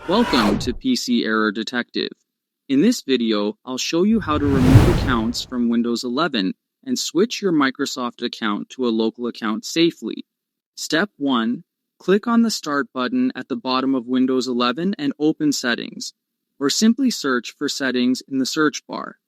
Welcome to PC Error Detective. In this video, I'll show you how to remove accounts from Windows 11 and switch your Microsoft account to a local account safely. Step 1. Click on the Start button at the bottom of Windows 11 and open Settings, or simply search for Settings in the search bar.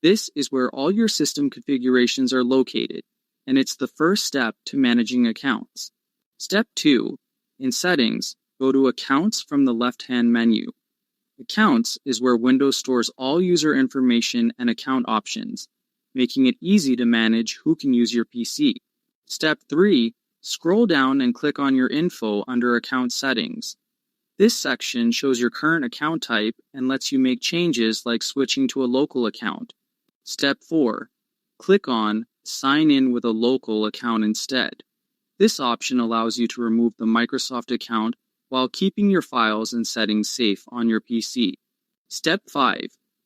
This is where all your system configurations are located, and it's the first step to managing accounts. Step 2. In Settings, go to Accounts from the left-hand menu. Accounts is where Windows stores all user information and account options, making it easy to manage who can use your PC. Step 3. Scroll down and click on your info under Account Settings. This section shows your current account type and lets you make changes like switching to a local account. Step 4. Click on Sign in with a local account instead. This option allows you to remove the Microsoft account while keeping your files and settings safe on your PC. Step 5.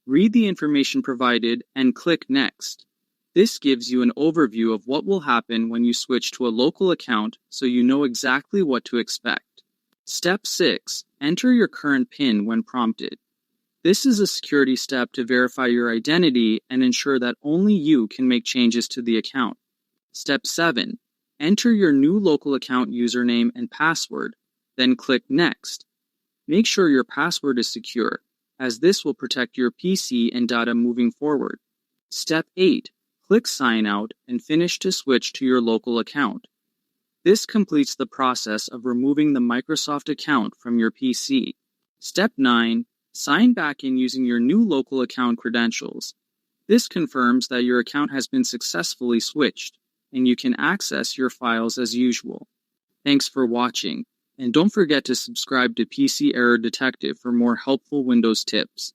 Read the information provided and click Next. This gives you an overview of what will happen when you switch to a local account so you know exactly what to expect. Step 6. Enter your current PIN when prompted. This is a security step to verify your identity and ensure that only you can make changes to the account. Step 7. Enter your new local account username and password, then click Next. Make sure your password is secure, as this will protect your PC and data moving forward. Step 8. Click Sign Out and finish to switch to your local account. This completes the process of removing the Microsoft account from your PC. Step 9. Sign back in using your new local account credentials. This confirms that your account has been successfully switched, and you can access your files as usual. Thanks for watching, and don't forget to subscribe to PC Error Detective for more helpful Windows tips.